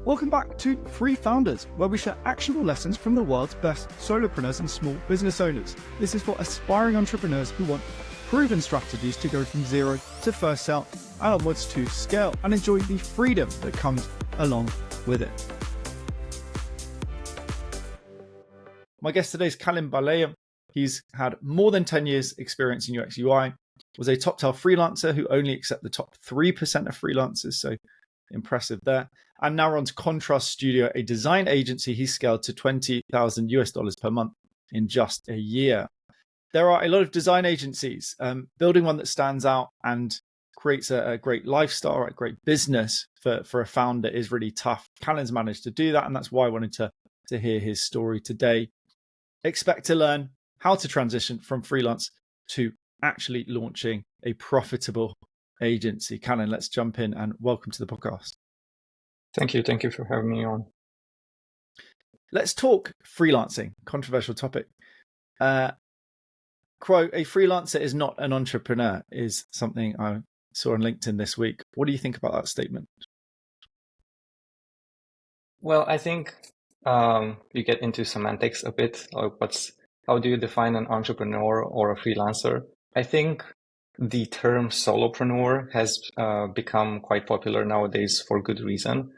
Welcome back to Free Founders, where we share actionable lessons from the world's best solopreneurs and small business owners. This is for aspiring entrepreneurs who want proven strategies to go from zero to first sale and onwards to scale and enjoy the freedom that comes along with it. My guest today is Călin Balea. He's had more than 10 years experience in UX UI, was a Toptal freelancer who only accept the top 3% of freelancers, so impressive there, and now runs Contrast Studio, a design agency he scaled to $20,000 per month in just a year. There are a lot of design agencies. Building one that stands out and creates a great lifestyle, a great business for a founder is really tough. Calin's managed to do that, and that's why I wanted to hear his story today. Expect to learn how to transition from freelance to actually launching a profitable agency. Calin, let's jump in and welcome to the podcast. Thank you. Thank you for having me on. Let's talk freelancing, controversial topic. Quote, a freelancer is not an entrepreneur is something I saw on LinkedIn this week. What do you think about that statement? Well, I think you get into semantics a bit. How do you define an entrepreneur or a freelancer? I think the term solopreneur has become quite popular nowadays for good reason,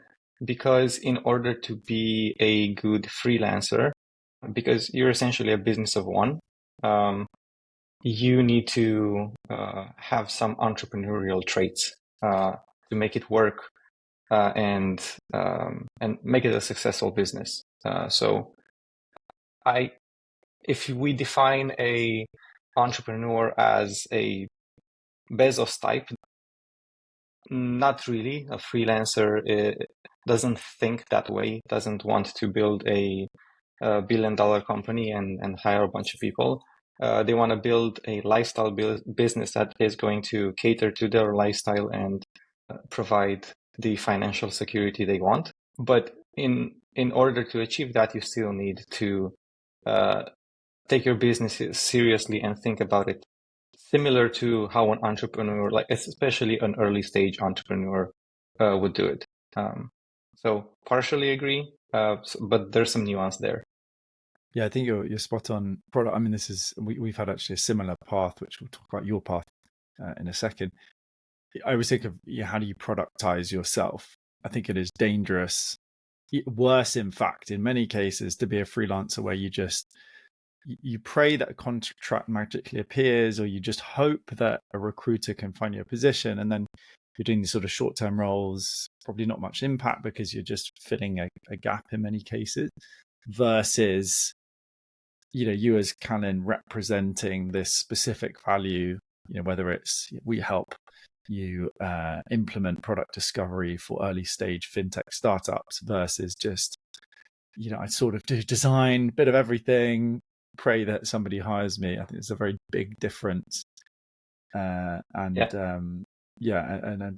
because in order to be a good freelancer, because you're essentially a business of one, you need to have some entrepreneurial traits to make it work and make it a successful business. If we define a entrepreneur as a Bezos type, not really. A freelancer doesn't think that way, doesn't want to build a billion-dollar company and hire a bunch of people. They want to build a lifestyle business that is going to cater to their lifestyle and provide the financial security they want. But in order to achieve that, you still need to take your business seriously and think about it similar to how an entrepreneur, like especially an early stage entrepreneur, would do it. So partially agree, but there's some nuance there. Yeah, I think you're spot on. Product. I mean, we've had actually a similar path, which we'll talk about your path in a second. I always think of how do you productize yourself? I think it is dangerous, worse in fact, in many cases, to be a freelancer where you pray that a contract magically appears, or you just hope that a recruiter can find you a position, and then you're doing these sort of short-term roles, probably not much impact because you're just filling a gap in many cases, versus you as Calin representing this specific value, whether it's we help you implement product discovery for early stage fintech startups versus just I sort of do design, bit of everything, pray that somebody hires me. I think it's a very big difference. And I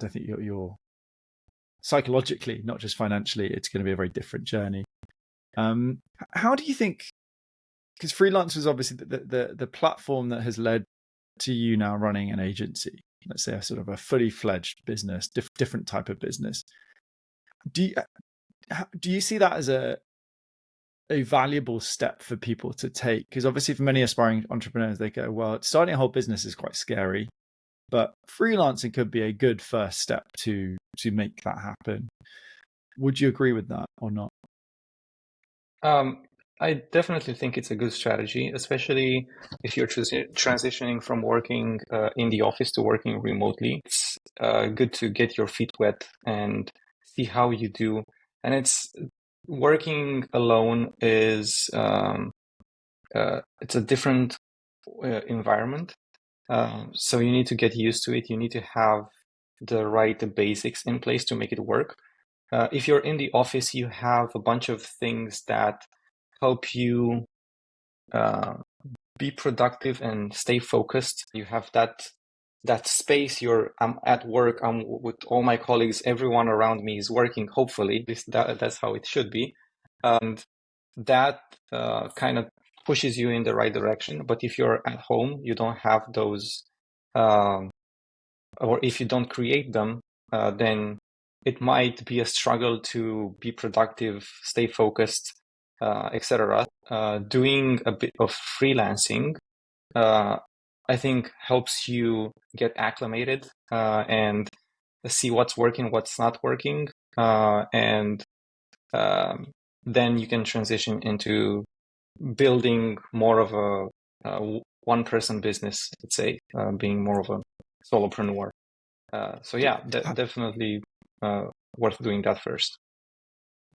think you're psychologically, not just financially, it's going to be a very different journey. How do you think, because freelance is obviously the platform that has led to you now running an agency, let's say a sort of a fully fledged business, different type of business. Do you see that as a valuable step for people to take? Because obviously for many aspiring entrepreneurs, they go, well, starting a whole business is quite scary, but freelancing could be a good first step to make that happen. Would you agree with that or not? I definitely think it's a good strategy, especially if you're transitioning from working in the office to working remotely. It's good to get your feet wet and see how you do. And it's working alone is it's a different environment. So you need to get used to it. You need to have the right basics in place to make it work. If you're in the office, you have a bunch of things that help you be productive and stay focused. You have that space. I'm at work. I'm with all my colleagues. Everyone around me is working. Hopefully, that's how it should be, and that kind of pushes you in the right direction. But if you're at home, you don't have those, or if you don't create them, then it might be a struggle to be productive, stay focused, etc. Doing a bit of freelancing, I think, helps you get acclimated and see what's working, what's not working, and then you can transition into building more of a one-person business, let's say, being more of a solopreneur. So yeah, definitely worth doing that first.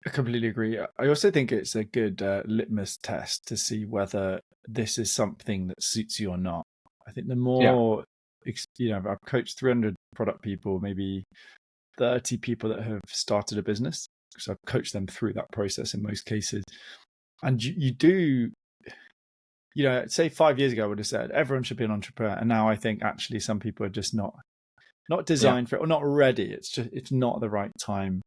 I completely agree. I also think it's a good litmus test to see whether this is something that suits you or not. I think the more, I've coached 300 product people, maybe 30 people that have started a business. So I've coached them through that process in most cases. And you do, say 5 years ago, I would have said everyone should be an entrepreneur. And now I think actually some people are just not designed for it or not ready. It's not the right time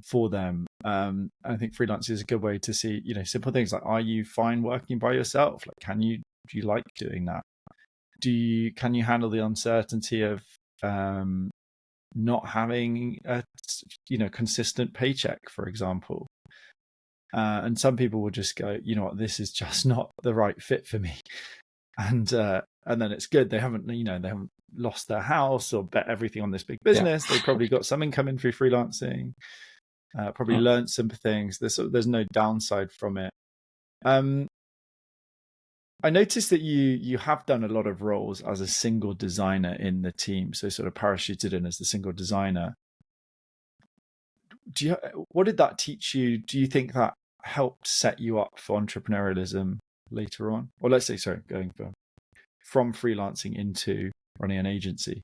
for them. I think freelance is a good way to see, simple things like, are you fine working by yourself? Like, do you like doing that? Can you handle the uncertainty of not having a consistent paycheck, for example? And some people will just go, you know what, this is just not the right fit for me. And then it's good. They haven't lost their house or bet everything on this big business. They probably got some income in through freelancing. Probably learned some things. There's no downside from it. I noticed that you have done a lot of roles as a single designer in the team, so sort of parachuted in as the single designer. What did that teach you? Do you think that helped set you up for entrepreneurialism later on? Or let's say, going from freelancing into running an agency?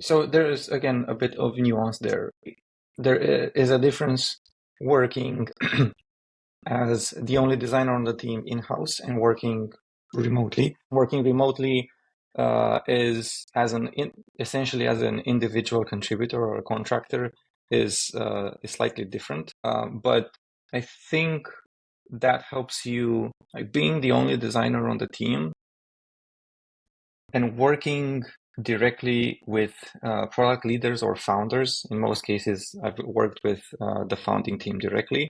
So there is, again, a bit of nuance there. There is a difference working as the only designer on the team in-house and working remotely. Working remotely is essentially as an individual contributor or a contractor is slightly different. But I think that helps you, like being the only designer on the team and working directly with product leaders or founders. In most cases, I've worked with the founding team directly.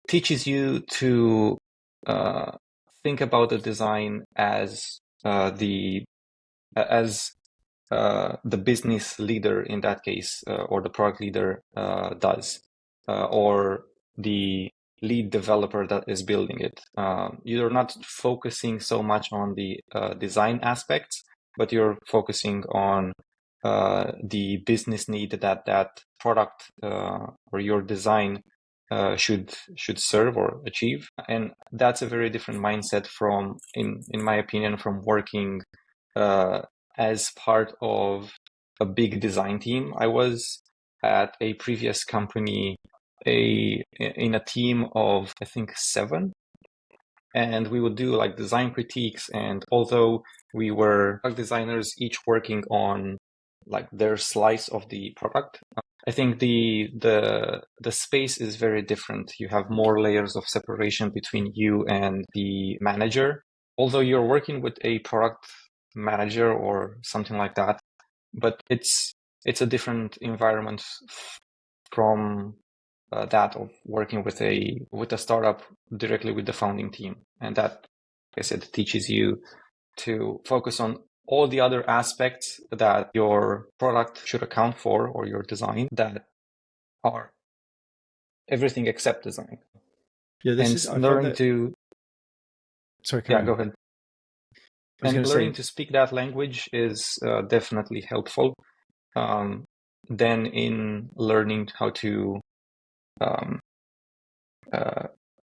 Teaches you to think about the design as the business leader in that case, or the product leader does, or the lead developer that is building it. You're not focusing so much on the design aspects, but you're focusing on the business need that product or your design should serve or achieve. And that's a very different mindset from, in my opinion, from working as part of a big design team. I was at a previous company in a team of, I think, 7, and we would do like design critiques. And although we were designers, each working on like their slice of the product, I think the space is very different. You have more layers of separation between you and the manager. Although you're working with a product manager or something like that, but it's a different environment from that of working with a startup directly with the founding team. And that, like I said, teaches you to focus on all the other aspects that your product should account for, or your design, that are everything except design. Yeah, learning to. Sorry, go ahead. And learning to speak that language is definitely helpful. Then in learning how to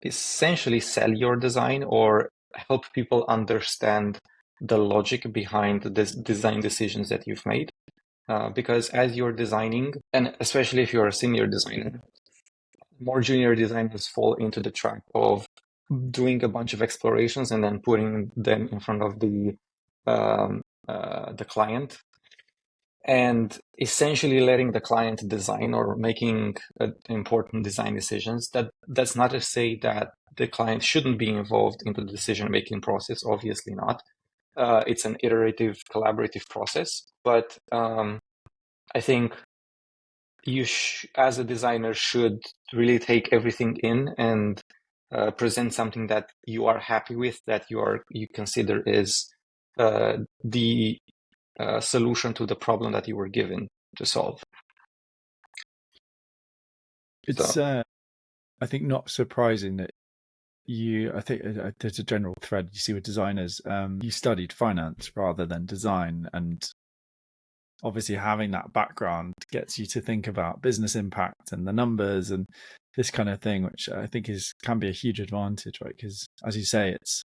essentially sell your design or help people understand the logic behind the design decisions that you've made. Because as you're designing, and especially if you're a senior designer, more junior designers fall into the trap of doing a bunch of explorations and then putting them in front of the client, and essentially letting the client design or making important design decisions. That's not to say that the client shouldn't be involved in the decision-making process, obviously not. it's an iterative, collaborative process. But I think you, as a designer, should really take everything in and present something that you are happy with, that you consider is the solution to the problem that you were given to solve. It's So I think not surprising that I think there's a general thread you see with designers. You studied finance rather than design, and obviously having that background gets you to think about business impact and the numbers and this kind of thing, which I think can be a huge advantage, right? Because as you say, it's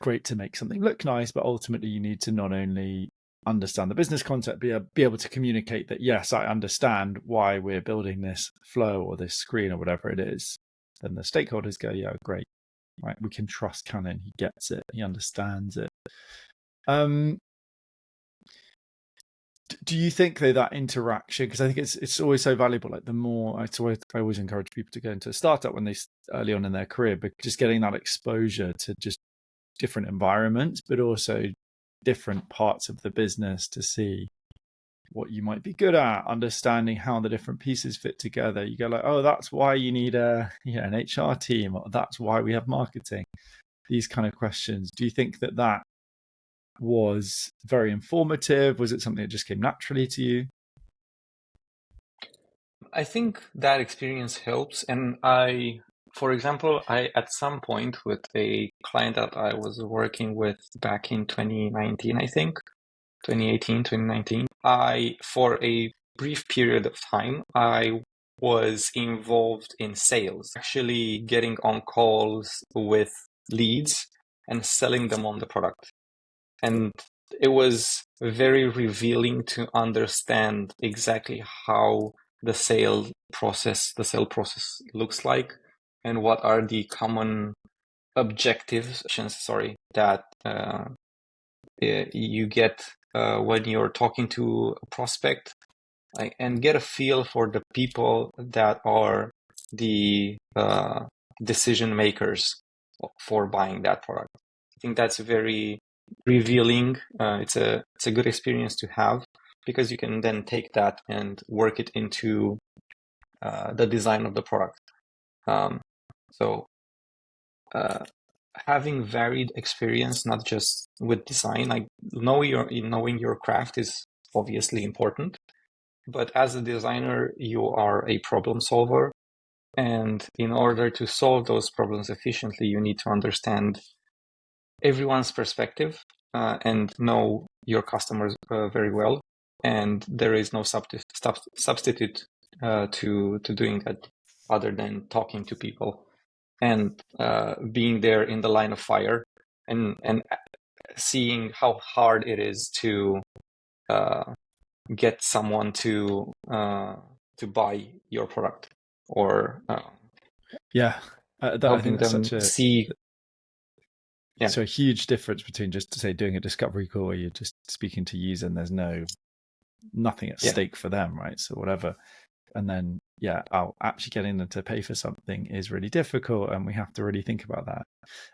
great to make something look nice, but ultimately you need to not only understand the business concept, be able to communicate that, yes, I understand why we're building this flow or this screen or whatever it is. Then the stakeholders go, yeah, great, right? We can trust Calin. He gets it. He understands it. Do you think that interaction, because I think it's always so valuable, like the more I always encourage people to go into a startup when they early on in their career, but just getting that exposure to just different environments, but also different parts of the business to see what you might be good at, understanding how the different pieces fit together. You go like, oh, that's why you need an HR team, or that's why we have marketing. These kind of questions. Do you think that was very informative? Was it something that just came naturally to you? I think that experience helps. And for example, at some point with a client that I was working with back in 2019, I think, 2018, 2019, for a brief period of time, I was involved in sales, actually getting on calls with leads and selling them on the product. And it was very revealing to understand exactly how the sale process looks like, and what are the common objectives, that you get when you're talking to a prospect, and get a feel for the people that are the decision makers for buying that product. I think that's very revealing. It's a good experience to have, because you can then take that and work it into the design of the product. So having varied experience, not just with design, like knowing your craft is obviously important, but as a designer, you are a problem solver. And in order to solve those problems efficiently, you need to understand everyone's perspective and know your customers very well. And there is no substitute to doing that, other than talking to people and being there in the line of fire, and seeing how hard it is to get someone to buy your product, or Yeah, I think helping that's them such a see. Yeah, so a huge difference between just to say doing a discovery call where you're just speaking to user and there's nothing at yeah, stake for them, right? So whatever, and then actually getting them to pay for something is really difficult, and we have to really think about that.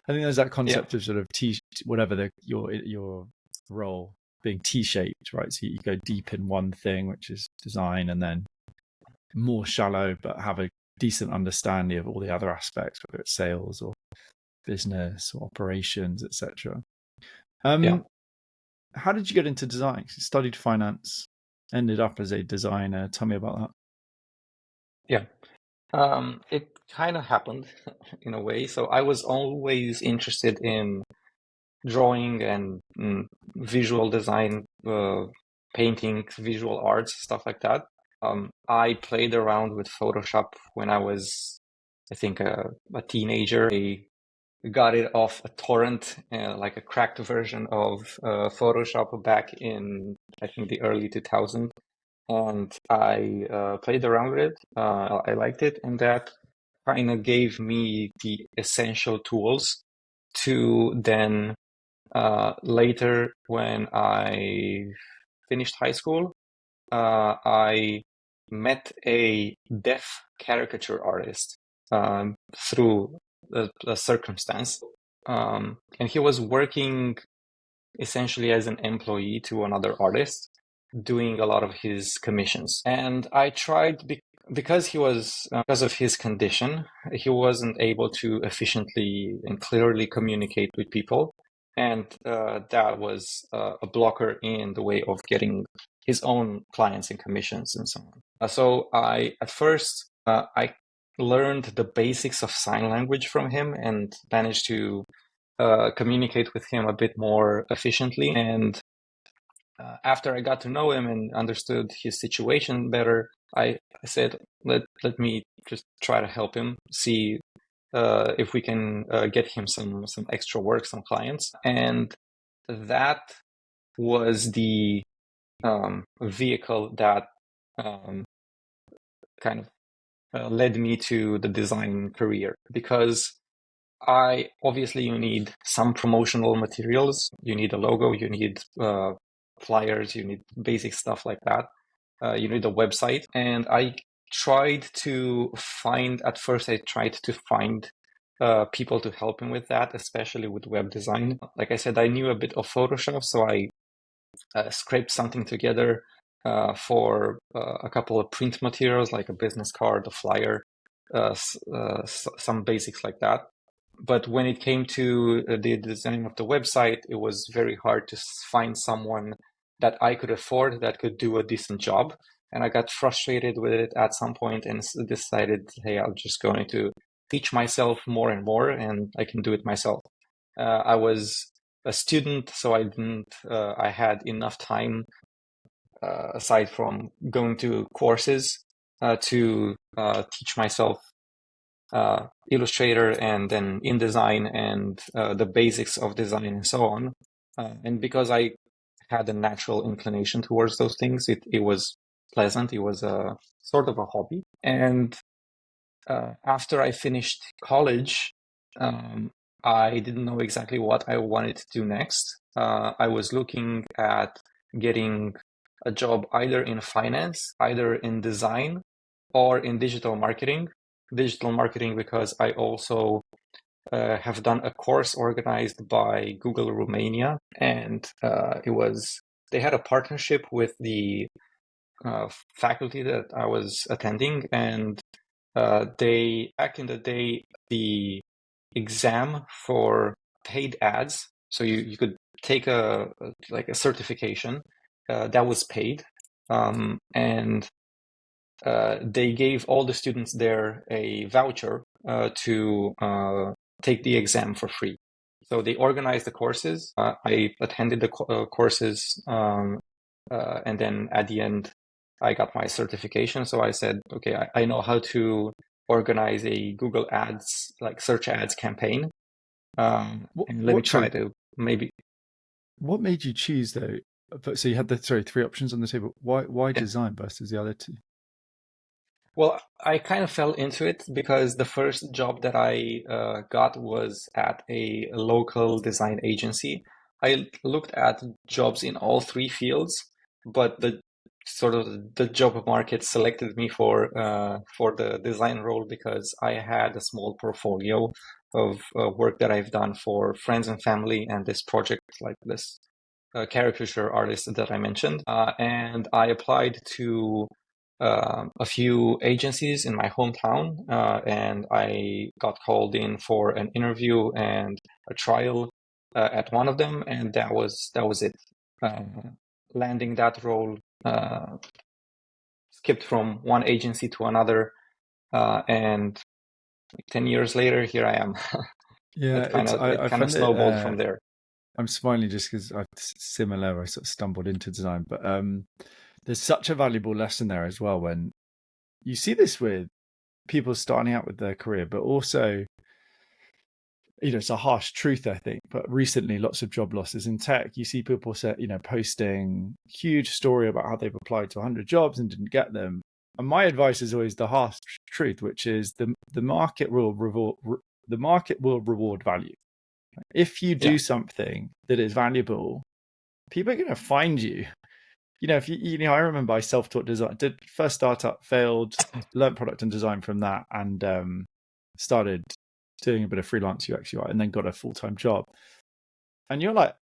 I think there's that yeah, concept of sort of whatever your role being T-shaped, right? So you go deep in one thing, which is design, and then more shallow, but have a decent understanding of all the other aspects, whether it's sales or business or operations, etc. yeah, How did you get into design? You studied finance, ended up as a designer. Tell me about that. yeah. It kind of happened in a way. So I was always interested in drawing and visual design, painting, visual arts, stuff like that. I played around with Photoshop when I was, I think, a teenager. I got it off a torrent, like a cracked version of Photoshop back in, I think, the early 2000s. And I played around with it. I liked it, and that kind of gave me the essential tools to then later, when I finished high school, I met a deaf caricature artist through a circumstance. And he was working essentially as an employee to another artist, doing a lot of his commissions. And I tried because because of his condition, he wasn't able to efficiently and clearly communicate with people. And that was a blocker in the way of getting his own clients and commissions and so on. So at first, I learned the basics of sign language from him and managed to communicate with him a bit more efficiently. And after I got to know him and understood his situation better, I said, let me just try to help him, see if we can get him some extra work, some clients. And that was the vehicle that kind of led me to the design career, because obviously you need some promotional materials, you need a logo, you need flyers, you need basic stuff like that. You need a website. And at first I tried to find people to help him with that, especially with web design. Like I said, I knew a bit of Photoshop, so I scraped something together for a couple of print materials, like a business card, a flyer, some basics like that. But when it came to the design of the website, it was very hard to find someone that I could afford that could do a decent job. And I got frustrated with it at some point and decided, hey, I'm just going to teach myself more and more, and I can do it myself. I was a student, so I had enough time aside from going to courses to teach myself Illustrator and then InDesign and the basics of design and so on. And because I had a natural inclination towards those things, it was pleasant. It was a sort of a hobby. And after I finished college, I didn't know exactly what I wanted to do next. I was looking at getting a job either in finance, either in design, or in digital marketing. Digital marketing because I also have done a course organized by Google Romania, and they had a partnership with the faculty that I was attending, and back in the day, the exam for paid ads, so you could take a certification that was paid, and they gave all the students there a voucher to take the exam for free. So they organized the courses. I attended the courses, and then at the end, I got my certification. So I said, okay, I know how to organize a Google Ads, like search ads campaign. And let me try to maybe. What made you choose though? So you had three options on the table. Why design versus the other two? Well, I kind of fell into it because the first job that I got was at a local design agency. I looked at jobs in all three fields, but the job market selected me for the design role because I had a small portfolio of work that I've done for friends and family and this project, like this caricature artist that I mentioned. And I applied to a few agencies in my hometown, and I got called in for an interview and a trial at one of them, and that was it. Landing that role, skipped from one agency to another, and 10 years later, here I am. Yeah, it kind of snowballed from there. I'm smiling just because I sort of stumbled into design, but there's such a valuable lesson there as well when you see this with people starting out with their career, but also, it's a harsh truth, I think, but recently lots of job losses in tech. You see people posting huge story about how they've applied to 100 jobs and didn't get them. And my advice is always the harsh truth, which is the market will reward value. If you do something that is valuable, people are going to find you. If I remember I self-taught design, did first startup, failed, learned product and design from that, and started doing a bit of freelance UX UI, and then got a full-time job. And you're like,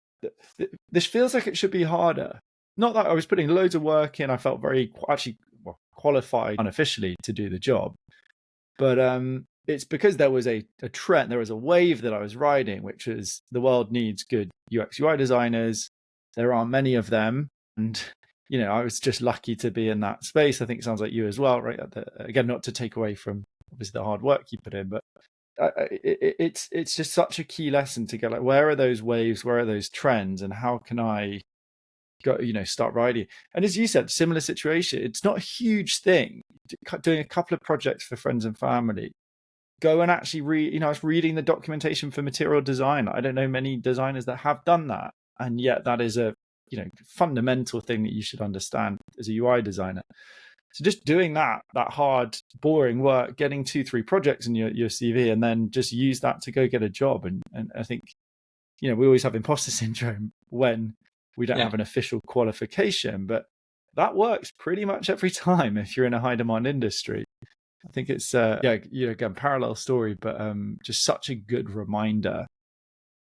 this feels like it should be harder. Not that I was putting loads of work in. I felt very actually qualified unofficially to do the job, but it's because there was a trend, there was a wave that I was riding, which is the world needs good UX UI designers. There aren't many of them, and I was just lucky to be in that space. I think it sounds like you as well, right? Again, not to take away from obviously the hard work you put in, but it's just such a key lesson to get like, where are those waves, where are those trends, and how can I go, start riding? And as you said, similar situation. It's not a huge thing. Doing a couple of projects for friends and family. Go and actually read. I was reading the documentation for material design. I don't know many designers that have done that, and yet that is a fundamental thing that you should understand as a UI designer. So just doing that hard, boring work, getting 2-3 projects in your CV, and then just use that to go get a job. And I think, we always have imposter syndrome when we don't have an official qualification, but that works pretty much every time if you're in a high demand industry. I think it's, again, parallel story, but just such a good reminder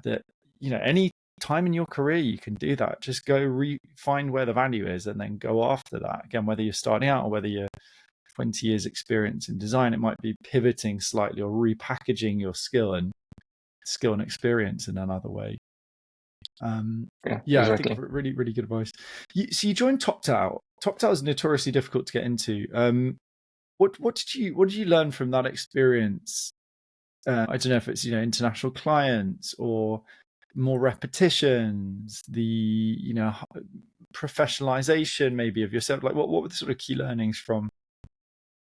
that, any time in your career you can do that. Just go find where the value is and then go after that. Again, whether you're starting out or whether you're 20 years experience in design, it might be pivoting slightly or repackaging your skill and experience in another way. Exactly. I think really, really good advice. So you joined Toptal. Toptal is notoriously difficult to get into. What did you learn from that experience? I don't know if it's international clients or more repetitions, the professionalization maybe of yourself. Like what were the sort of key learnings from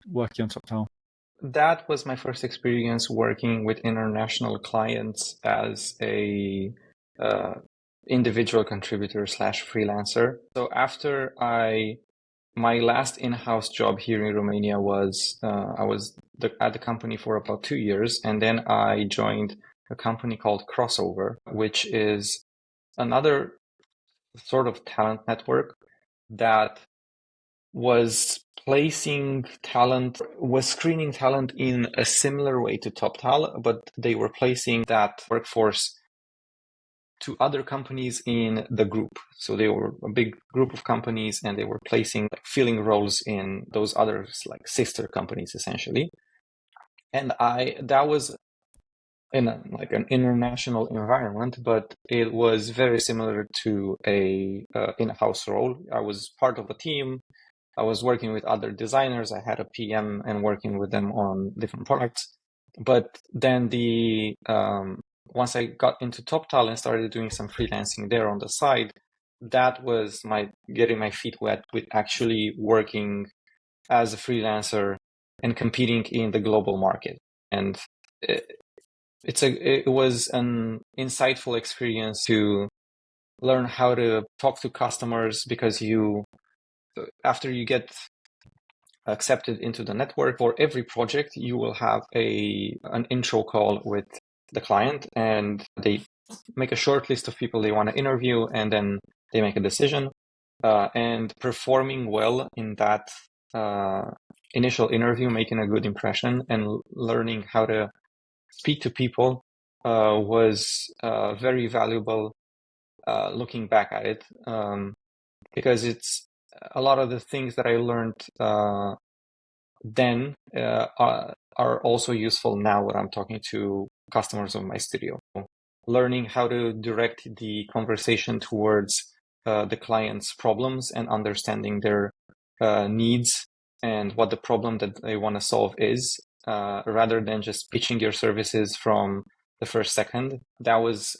working on Toptal? That was my first experience working with international clients as a individual contributor / freelancer. So after my last in-house job here in Romania was I was at the company for about 2 years, and then I joined a company called Crossover, which is another sort of talent network that was screening talent in a similar way to Toptal, but they were placing that workforce to other companies in the group. So they were a big group of companies, and they were filling roles in those others, like sister companies, essentially. And that was in an international environment, but it was very similar to a in-house role. I was part of a team. I was working with other designers. I had a PM and working with them on different products. But then once I got into Toptal and started doing some freelancing there on the side, that was getting my feet wet with actually working as a freelancer and competing in the global market. And it was an insightful experience to learn how to talk to customers, because after you get accepted into the network, for every project you will have an intro call with the client, and they make a short list of people they want to interview, and then they make a decision. And performing well in that initial interview, making a good impression, and learning how to speak to people was very valuable looking back at it, because it's a lot of the things that I learned then are also useful now when I'm talking to customers of my studio. Learning how to direct the conversation towards the client's problems and understanding their needs and what the problem that they want to solve is, rather than just pitching your services from the first second. That was,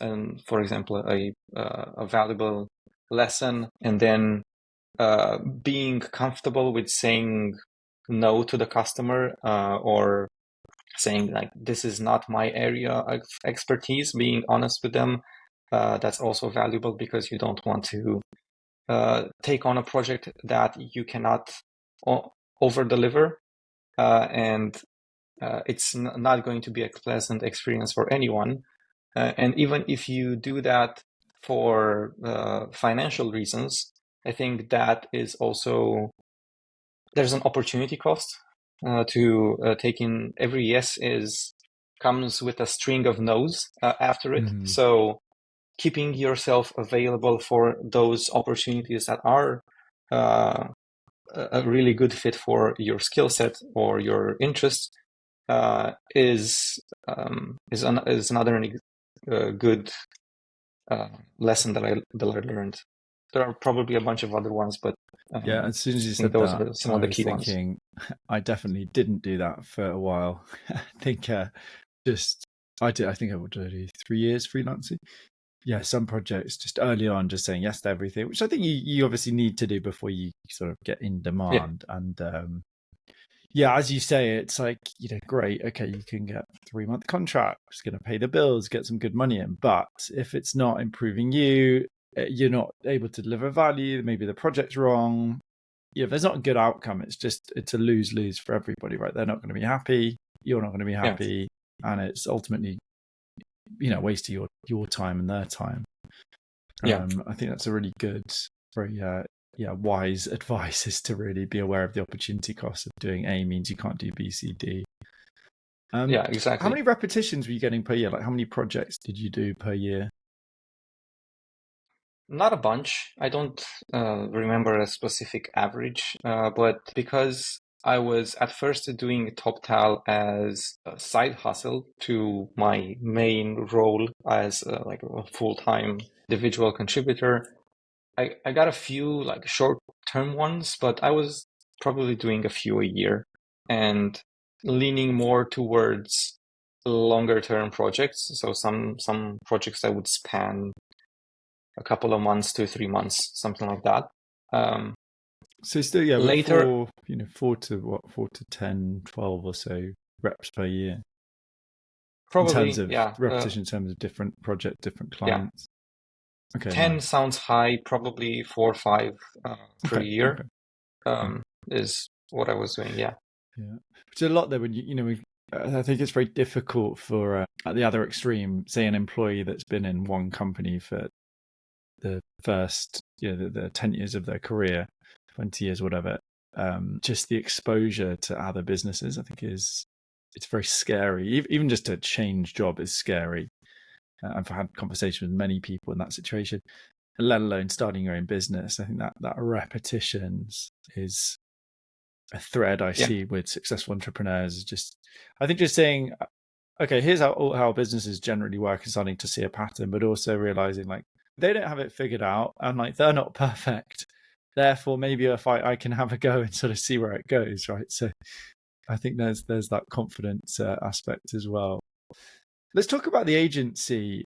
for example, a valuable lesson. And then being comfortable with saying no to the customer, or saying like, this is not my area of expertise, being honest with them. That's also valuable, because you don't want to take on a project that you cannot over deliver, and it's not going to be a pleasant experience for anyone. And even if you do that for financial reasons, I think that is also, there's an opportunity cost to taking every yes comes with a string of no's after it. So keeping yourself available for those opportunities that are a really good fit for your skill set or your interests is another good lesson that I learned. There are probably a bunch of other ones, but yeah, as soon as you I think said those that, are some I of the was key ones. thinking I definitely didn't do that for a while. I think I think I would do 3 years freelancing. Yeah, some projects just early on, just saying yes to everything, which I think you obviously need to do before you sort of get in demand. Yeah. And yeah, as you say, it's like, great, okay, you can get 3-month contract, it's going to pay the bills, get some good money in. But if it's not improving you, you're not able to deliver value, maybe the project's wrong. If there's not a good outcome, it's a lose-lose for everybody, right? They're not going to be happy, you're not going to be happy, and it's ultimately, wasting your time and their time. Yeah. I think that's a really good, very wise advice, is to really be aware of the opportunity cost of doing A means you can't do B, C, D. Yeah, How exactly. many repetitions were you getting per year? Like, how many projects did you do per year? Not a bunch. I don't remember a specific average, but because I was at first doing Toptal as a side hustle to my main role as like a full-time individual contributor, I got a few like short-term ones, but I was probably doing a few a year and leaning more towards longer-term projects. So some projects that would span a couple of months to 3 months, something like that. So still, yeah, we're Later, 4 to 10, 12 or so reps per year in terms probably, of yeah, repetition, in terms of different project, different yeah. clients. Okay, 10 nice. sounds high, probably 4 or 5 per Okay, year okay, yeah, is what I was doing, yeah. yeah. Which is a lot, though. When I think it's very difficult for at the other extreme, say an employee that's been in one company for the first, the 10 years of their career, 20 years, whatever. Just the exposure to other businesses, I think, it's very scary. Even just to change job is scary. I've had conversations with many people in that situation, let alone starting your own business. I think that repetitions is a thread I Yeah. see with successful entrepreneurs. I think just saying, okay, here's how businesses generally work, and starting to see a pattern, but also realizing like they don't have it figured out, and like they're not perfect. Therefore, maybe if I can have a go and sort of see where it goes, right? So I think there's that confidence aspect as well. Let's talk about the agency.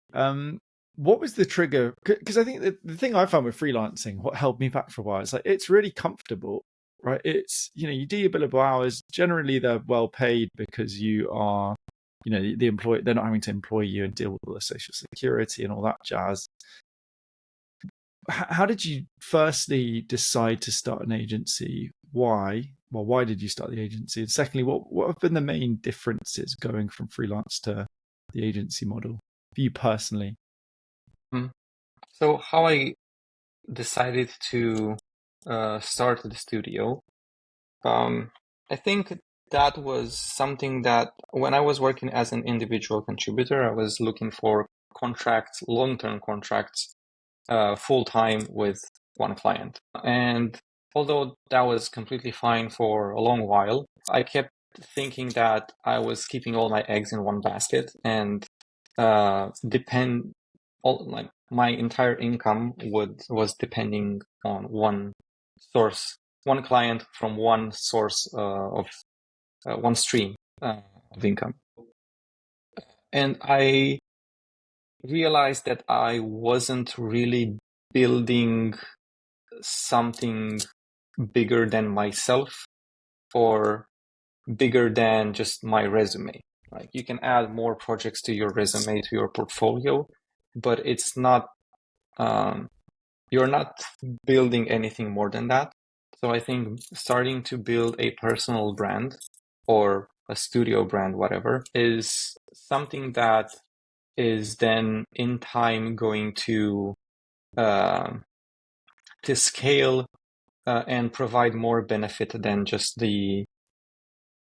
What was the trigger? Because I think the thing I found with freelancing, what held me back for a while, is like it's really comfortable, right? It's, you do your billable hours. Generally, they're well paid because you are, the employee. They're not having to employ you and deal with all the social security and all that jazz. How did you firstly decide to start an agency? Why? Well, why did you start the agency? And secondly, what have been the main differences going from freelance to the agency model for you personally? So how I decided to start the studio, I think that was something that when I was working as an individual contributor, I was looking for contracts, long-term contracts, full-time with one client. And although that was completely fine for a long while, I kept thinking that I was keeping all my eggs in one basket and like my entire income was depending on one source, one client from one source of one stream of income. And I realized that I wasn't really building something bigger than myself or bigger than just my resume. Like you can add more projects to your resume, to your portfolio, but it's not, you're not building anything more than that. So I think starting to build a personal brand or a studio brand, whatever, is something that is then in time going to scale and provide more benefit than just the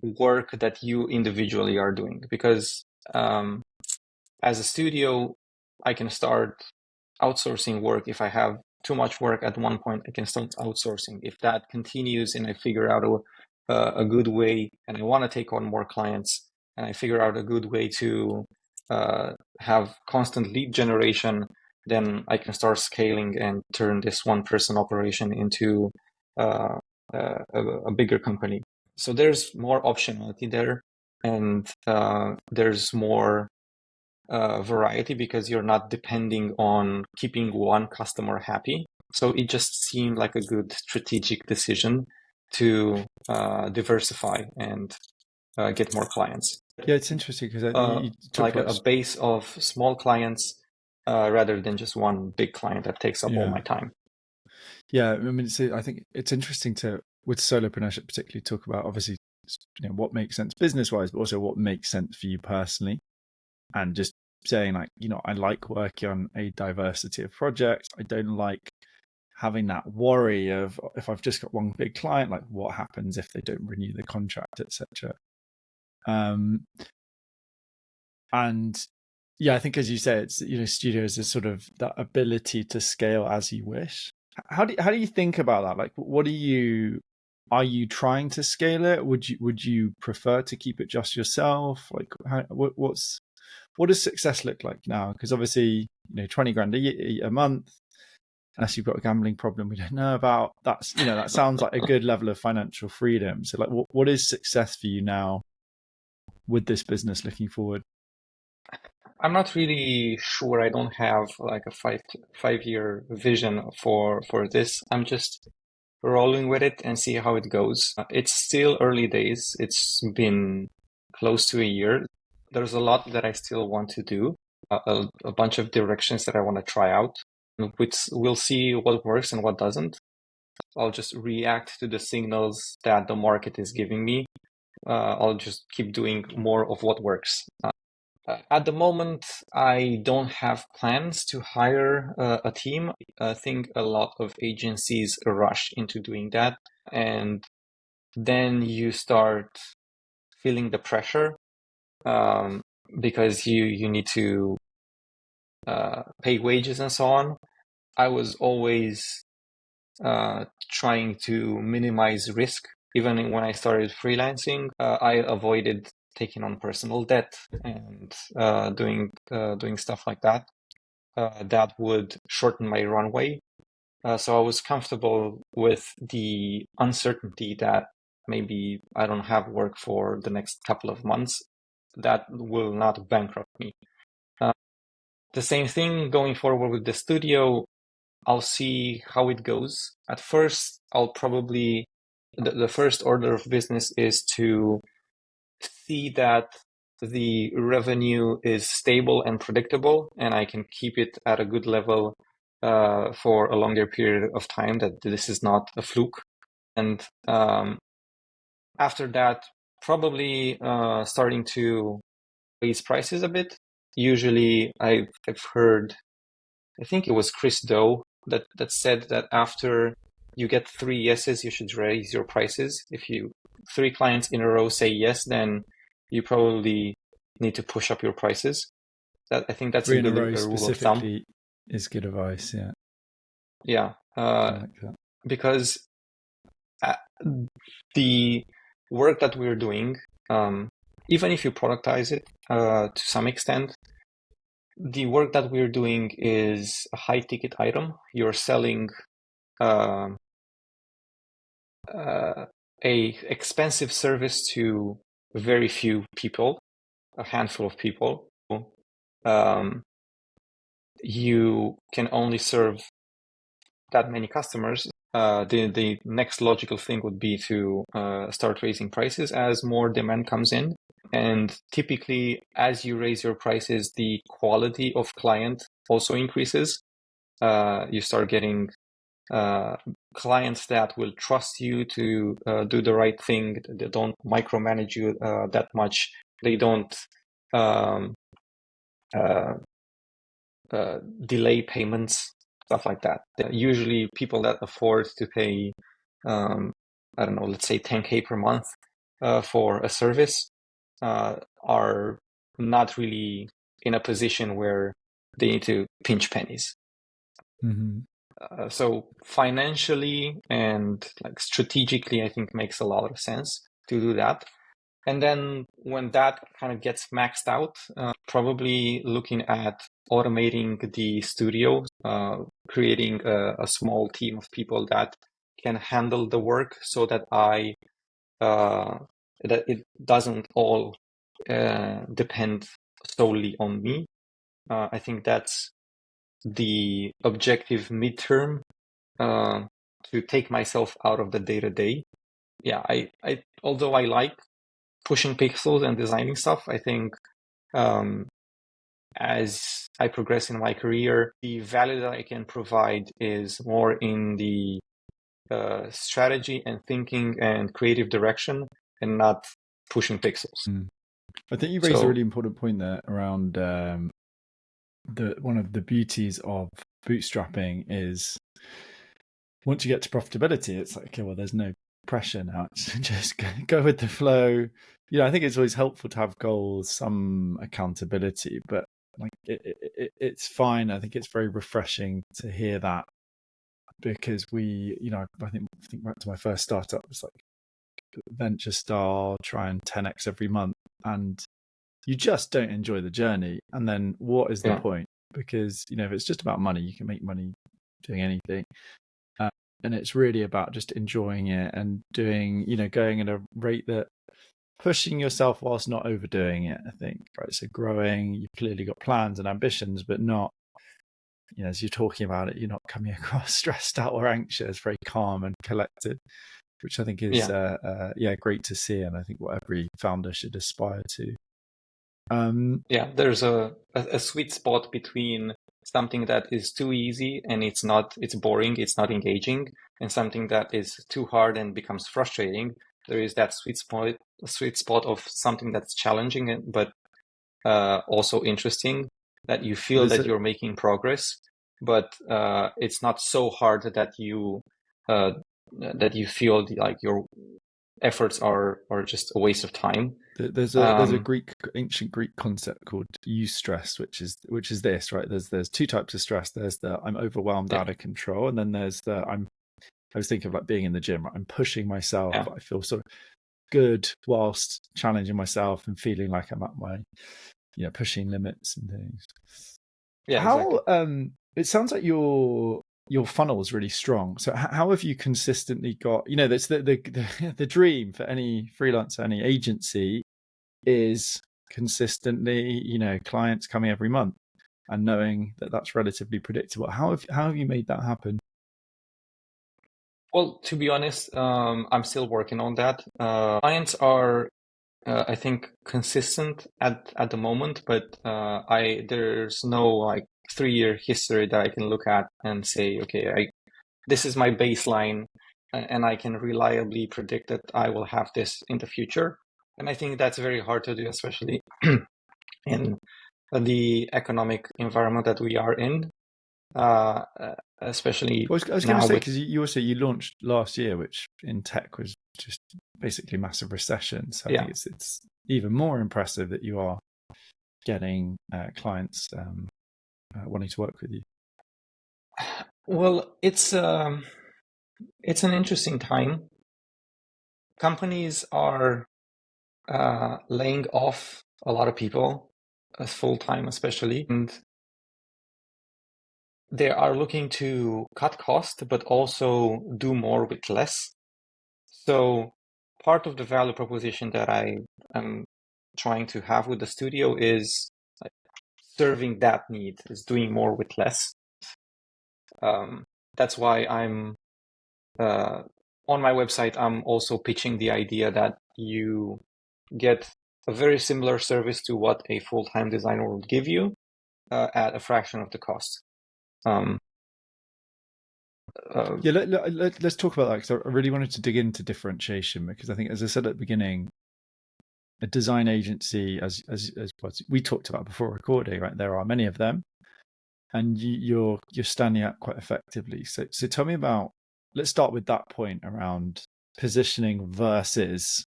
work that you individually are doing. Because as a studio, I can start outsourcing work. If I have too much work at one point, I can start outsourcing. If that continues and I figure out a good way, and I want to take on more clients, and I figure out a good way to have constant lead generation, then I can start scaling and turn this one person operation into a bigger company. So there's more optionality there, and there's more variety because you're not depending on keeping one customer happy. So it just seemed like a good strategic decision to diversify and get more clients. Yeah, it's interesting because you talked Like about a base of small clients rather than just one big client that takes up all my time. Yeah, I mean, I think it's interesting to, with solopreneurship particularly, talk about obviously, what makes sense business-wise, but also what makes sense for you personally. And just saying like, I like working on a diversity of projects. I don't like having that worry of if I've just got one big client, like what happens if they don't renew the contract, etc. And yeah, I think as you say, it's studios is sort of that ability to scale as you wish. How do you think about that? Like, what are you trying to scale it? Would you prefer to keep it just yourself? Like, what does success look like now? Because obviously, 20 grand a month, unless you've got a gambling problem we don't know about, that sounds like a good level of financial freedom. So like, what is success for you now with this business looking forward? I'm not really sure. I don't have like a 5-year vision for this. I'm just rolling with it and see how it goes. It's still early days. It's been close to a year. There's a lot that I still want to do, a bunch of directions that I want to try out, which we'll see what works and what doesn't. I'll just react to the signals that the market is giving me. I'll just keep doing more of what works. At the moment, I don't have plans to hire a team. I think a lot of agencies rush into doing that, and then you start feeling the pressure because you need to pay wages and so on. I was always trying to minimize risk. Even when I started freelancing, I avoided taking on personal debt and doing stuff like that. That would shorten my runway. So I was comfortable with the uncertainty that maybe I don't have work for the next couple of months. That will not bankrupt me. The same thing going forward with the studio. I'll see how it goes. At first, I'll probably, the first order of business is to see that the revenue is stable and predictable, and I can keep it at a good level for a longer period of time, that this is not a fluke. And after that, probably starting to raise prices a bit. Usually, I've heard, I think it was Chris Doe that said that after you get 3 yeses, you should raise your prices. If 3 clients in a row say yes, then you probably need to push up your prices. I think that's 3 in a row a rule of thumb. specifically is good advice. Yeah. Yeah. I like that. Because the work that we're doing, even if you productize it to some extent, the work that we're doing is a high ticket item. You're selling a expensive service to very few people, a handful of people. You can only serve that many customers. The next logical thing would be to start raising prices as more demand comes in. And typically, as you raise your prices, the quality of client also increases. You start getting clients that will trust you to do the right thing. They don't micromanage you that much. They don't delay payments, stuff like that. Usually people that afford to pay, I don't know, let's say 10K per month for a service are not really in a position where they need to pinch pennies. Mm-hmm. So financially and like strategically, I think makes a lot of sense to do that. And then when that kind of gets maxed out, probably looking at automating the studio, creating a small team of people that can handle the work so that that it doesn't all depend solely on me. I think that's the objective midterm, to take myself out of the day-to-day. Yeah, although I like pushing pixels and designing stuff, I think as I progress in my career, the value that I can provide is more in the strategy and thinking and creative direction, and not pushing pixels. I think you raised a really important point there around one of the beauties of bootstrapping is once you get to profitability, it's like, okay, well, there's no pressure now. It's just go with the flow. I think it's always helpful to have goals, some accountability, but like it's fine. I think it's very refreshing to hear that, because I think back to my first startup, it's like venture style, try and 10x every month, and you just don't enjoy the journey. And then what is the point? Because if it's just about money, you can make money doing anything. And it's really about just enjoying it and doing, going at a rate that pushing yourself whilst not overdoing it, I think, right? So growing, you've clearly got plans and ambitions, but not, as you're talking about it, you're not coming across stressed out or anxious, very calm and collected, which I think is, great to see. And I think what every founder should aspire to. There's a sweet spot between something that is too easy and it's boring, it's not engaging, and something that is too hard and becomes frustrating. There is that sweet spot of something that's challenging but also interesting, that you feel that you're making progress, but it's not so hard that you feel like your efforts are just a waste of time. There's a ancient Greek concept called eustress, which is this, right? There's two types of stress. There's the I'm overwhelmed, out of control, and then there's the I was thinking of like being in the gym, right? I'm pushing myself. I feel sort of good whilst challenging myself and feeling like I'm at my pushing limits and things. How exactly. It sounds like your funnel is really strong. So how have you consistently got, that's the dream for any freelancer, any agency, is consistently, clients coming every month and knowing that that's relatively predictable. How have you made that happen? Well, to be honest, I'm still working on that. Clients are, I think, consistent at the moment, but there's no like 3-year history that I can look at and say, okay, this is my baseline, and I can reliably predict that I will have this in the future. And I think that's very hard to do, especially in the economic environment that we are in. Especially I was going to say, because you launched last year, which in tech was just basically massive recession. So I think it's even more impressive that you are getting clients wanting to work with you. Well, it's an interesting time. Companies are laying off a lot of people, full time especially, and they are looking to cut cost, but also do more with less. So part of the value proposition that I am trying to have with the studio is like serving that need, is doing more with less. That's why I'm on my website. I'm also pitching the idea that you get a very similar service to what a full-time designer would give you at a fraction of the cost. Let's talk about that, because I really wanted to dig into differentiation, because I think, as I said at the beginning, a design agency, as we talked about before recording, right? There are many of them, and you're standing out quite effectively. So tell me about. Let's start with that point around positioning versus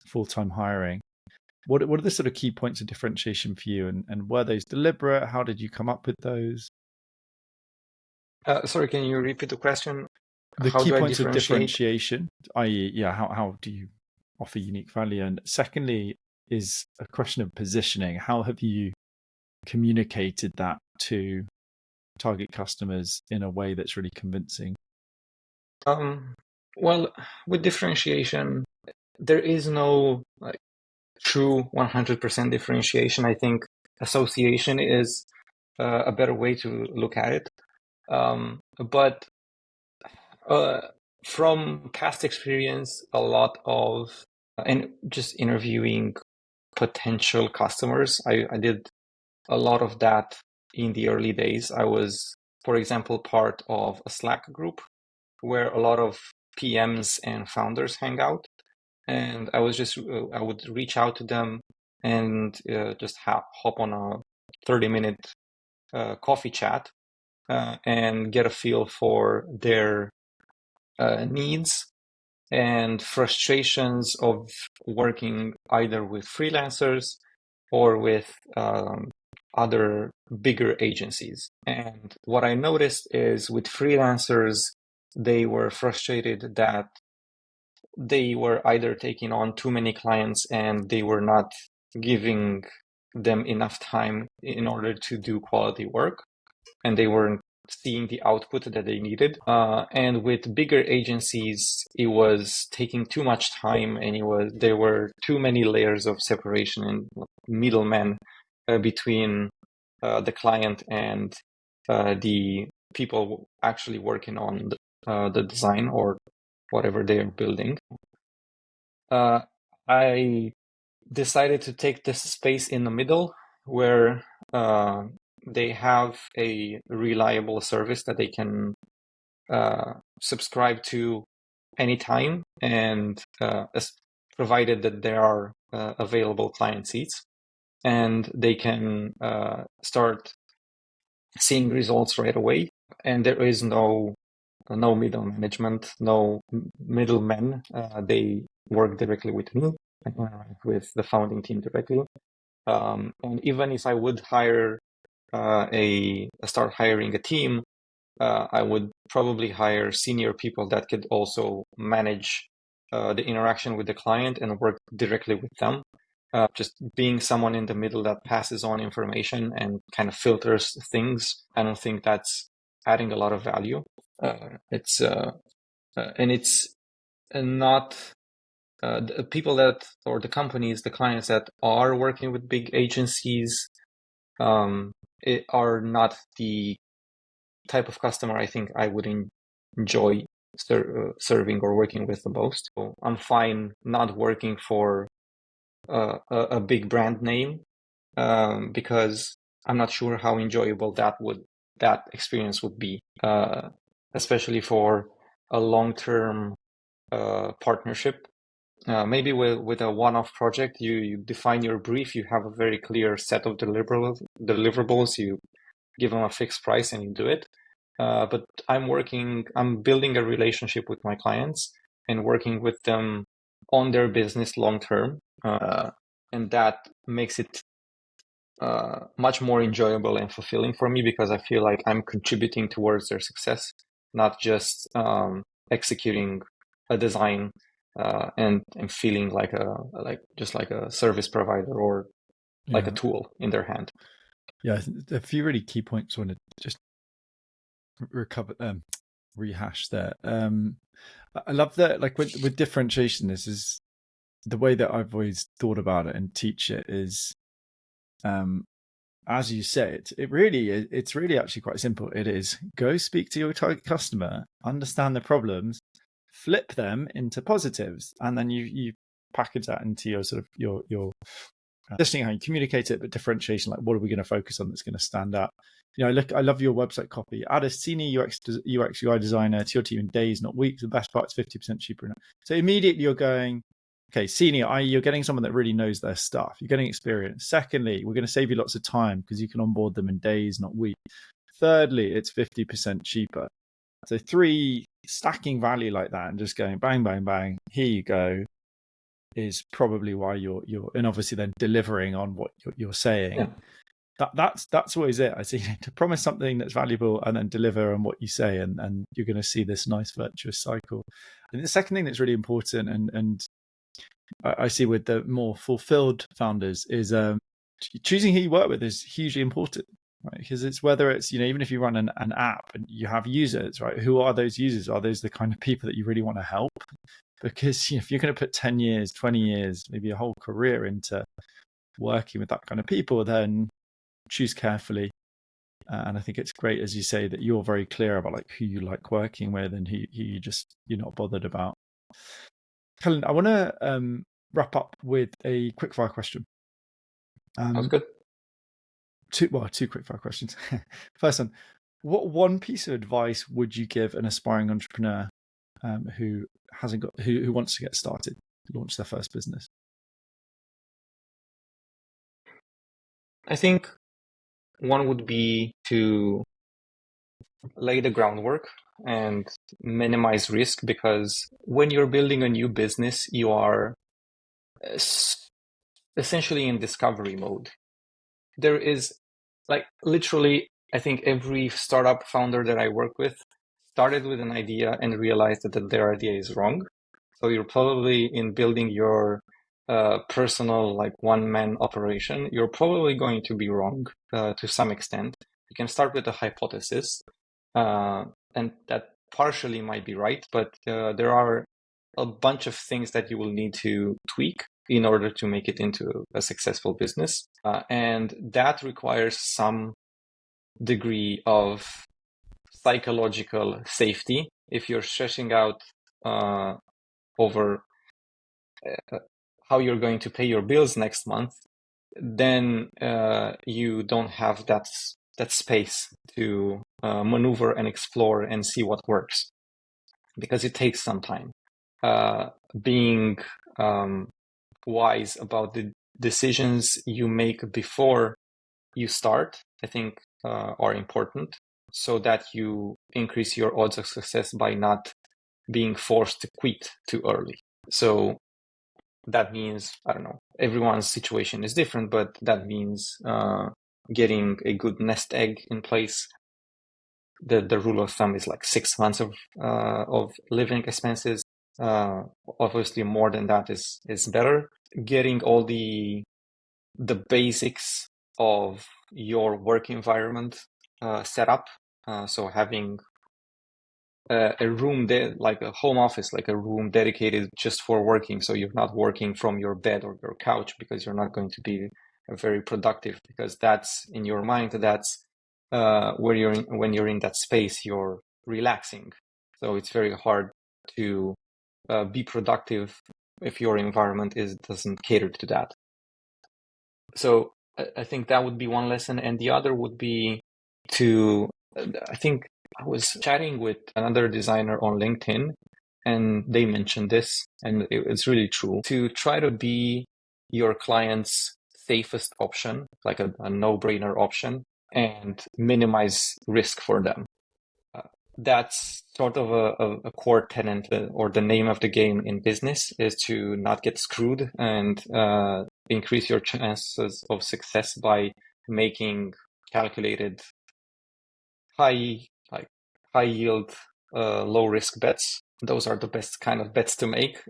full-time hiring. What are the sort of key points of differentiation for you, and were those deliberate? How did you come up with those? Sorry, can you repeat the question? The How key do I points of differentiate? differentiation, i.e., yeah, how do you offer unique value? And secondly, is a question of positioning. How have you communicated that to target customers in a way that's really convincing? Well, with differentiation, there is no like true 100% differentiation. I think association is a better way to look at it. But uh, from past experience, a lot of and just interviewing potential customers, I did a lot of that in the early days. I was, for example, part of a Slack group where a lot of PMs and founders hang out. And I would reach out to them and just hop on a 30-minute coffee chat and get a feel for their needs and frustrations of working either with freelancers or with other bigger agencies. And what I noticed is with freelancers, they were frustrated that they were either taking on too many clients and they were not giving them enough time in order to do quality work, and they weren't seeing the output that they needed. And with bigger agencies, it was taking too much time, and there were too many layers of separation and middlemen between the client and the people actually working on the design or whatever they are building. I decided to take this space in the middle where they have a reliable service that they can subscribe to anytime, and provided that there are available client seats, and they can start seeing results right away. And there is no middle management, no middlemen. They work directly with me, with the founding team directly. And even if I would start hiring a team, I would probably hire senior people that could also manage the interaction with the client and work directly with them. Just being someone in the middle that passes on information and kind of filters things, I don't think that's adding a lot of value. It's not the people that, or the companies, the clients that are working with big agencies are not the type of customer I think I would enjoy serving or working with the most. So I'm fine not working for a big brand name because I'm not sure how enjoyable that experience would be, especially for a long-term partnership. Maybe with a one-off project, you define your brief, you have a very clear set of deliverables, you give them a fixed price and you do it. But I'm building a relationship with my clients and working with them on their business long term. And that makes it much more enjoyable and fulfilling for me because I feel like I'm contributing towards their success, not just executing a design and feeling like a service provider or like a Yeah. tool in their hand. Yeah. A few really key points I want to just rehash there. I love that, like with differentiation, this is the way that I've always thought about it and teach it is, as you said, it's really actually quite simple. It is go speak to your target customer, understand the problems, flip them into positives, and then you package that into your sort of your listening, how you communicate it, but differentiation, like what are we going to focus on that's going to stand out. I love your website copy. Add a senior UX UI designer to your team in days, not weeks. The best part is 50% cheaper. So immediately you're going, okay, senior, you're getting someone that really knows their stuff. You're getting experience. Secondly, we're going to save you lots of time because you can onboard them in days, not weeks. Thirdly, it's 50% cheaper. So 3, stacking value like that and just going bang, bang, bang, here you go, is probably why you're and obviously then delivering on what you're saying. Yeah. that's always it. I see to promise something that's valuable and then deliver on what you say, and you're going to see this nice virtuous cycle. And the second thing that's really important, and I see with the more fulfilled founders, is choosing who you work with is hugely important, right? Because it's whether it's, even if you run an app and you have users, right? Who are those users? Are those the kind of people that you really want to help? Because if you're going to put 10 years, 20 years, maybe a whole career into working with that kind of people, then choose carefully. And I think it's great, as you say, that you're very clear about like who you like working with and who you're not bothered about. Calin, I want to wrap up with a quickfire question. Sounds good. Two quickfire questions. First one, what one piece of advice would you give an aspiring entrepreneur who wants to get started, launch their first business? I think one would be to lay the groundwork and minimize risk, because when you're building a new business, you are essentially in discovery mode. There is literally, I think every startup founder that I work with started with an idea and realized that their idea is wrong. So you're probably in building your personal one-man operation, you're probably going to be wrong to some extent. You can start with a hypothesis, and that partially might be right, but there are a bunch of things that you will need to tweak in order to make it into a successful business. And that requires some degree of psychological safety. If you're stressing out over how you're going to pay your bills next month, then you don't have that space to maneuver and explore and see what works, because it takes some time. Being wise about the decisions you make before you start, I think, are important, so that you increase your odds of success by not being forced to quit too early. So that means, I don't know, everyone's situation is different, but that means getting a good nest egg in place. The rule of thumb is like 6 months of living expenses. Obviously, more than that is better. Getting all the basics of your work environment set up. So having a room there, like a home office, like a room dedicated just for working. So you're not working from your bed or your couch, because you're not going to be very productive, because that's in your mind. That's where when you're in that space, you're relaxing. So it's very hard to be productive if your environment doesn't cater to that. So I think that would be one lesson. And the other would be I think I was chatting with another designer on LinkedIn, and they mentioned this, and it's really true, to try to be your client's safest option, like a no-brainer option, and minimize risk for them. That's sort of a core tenet, or the name of the game in business, is to not get screwed and increase your chances of success by making calculated, high yield, low risk bets. Those are the best kind of bets to make.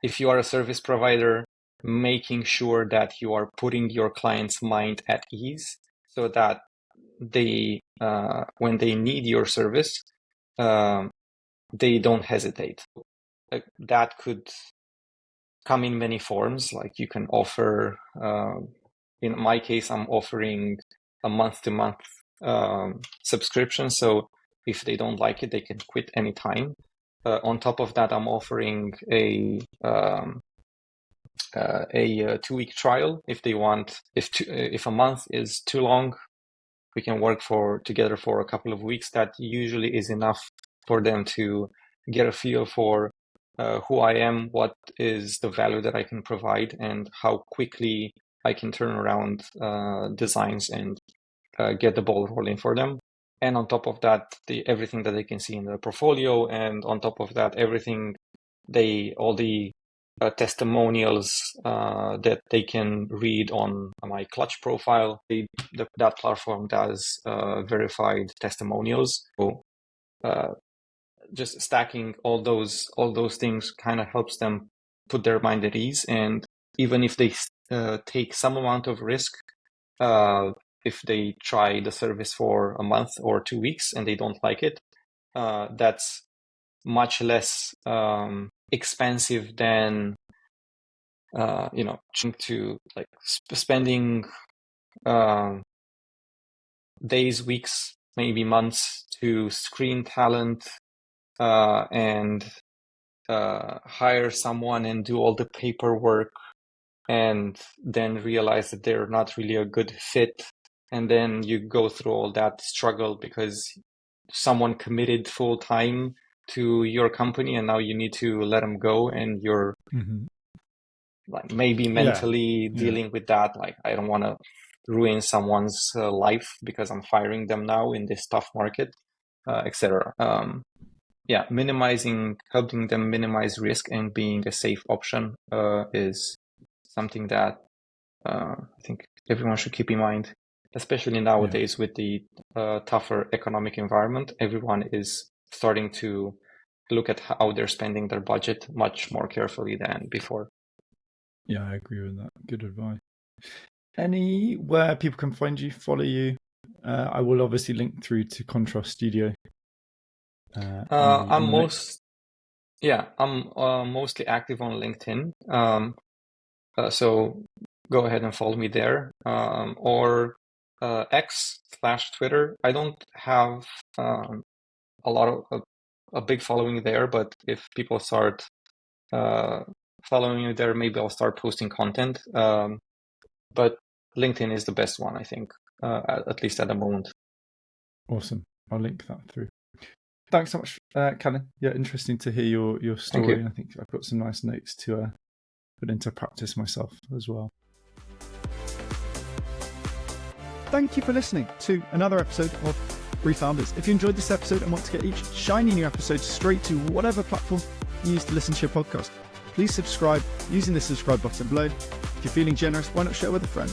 If you are a service provider, making sure that you are putting your client's mind at ease, so that they, when they need your service, they don't hesitate. That could come in many forms. Like you can offer, in my case, I'm offering a month-to-month subscription. So if they don't like it, they can quit anytime. On top of that, I'm offering a 2-week trial. If they want, if a month is too long, we can work together for a couple of weeks. That usually is enough for them to get a feel for who I am, what is the value that I can provide, and how quickly I can turn around designs and get the ball rolling for them. And on top of that, everything that they can see in the portfolio, and on top of that, all the testimonials that they can read on my Clutch profile. That platform does verified testimonials. So just stacking all those things kind of helps them put their mind at ease. And even if they take some amount of risk, if they try the service for a month or 2 weeks and they don't like it, that's much less expensive than trying to like spending days, weeks, maybe months to screen talent and hire someone and do all the paperwork, and then realize that they're not really a good fit. And then you go through all that struggle because someone committed full time to your company and now you need to let them go, and you're like maybe mentally dealing with that. Like, I don't want to ruin someone's life because I'm firing them now in this tough market, etc. Helping them minimize risk and being a safe option is something that I think everyone should keep in mind, especially nowadays with the tougher economic environment. Everyone is starting to look at how they're spending their budget much more carefully than before. Yeah, I agree with that. Good advice. Anywhere people can find you, follow you? I will obviously link through to Contrast Studio. I'm mostly active on LinkedIn. So go ahead and follow me there, or X/Twitter. I don't have a big following there, but if people start following you there, maybe I'll start posting content. But LinkedIn is the best one, I think, at least at the moment. Awesome. I'll link that through. Thanks so much, Calin. Yeah, interesting to hear your story. I think I've got some nice notes to put into practice myself as well. Thank you for listening to another episode of Freefounders. If you enjoyed this episode and want to get each shiny new episode straight to whatever platform you use to listen to your podcast, please subscribe using the subscribe button below. If you're feeling generous, why not share with a friend?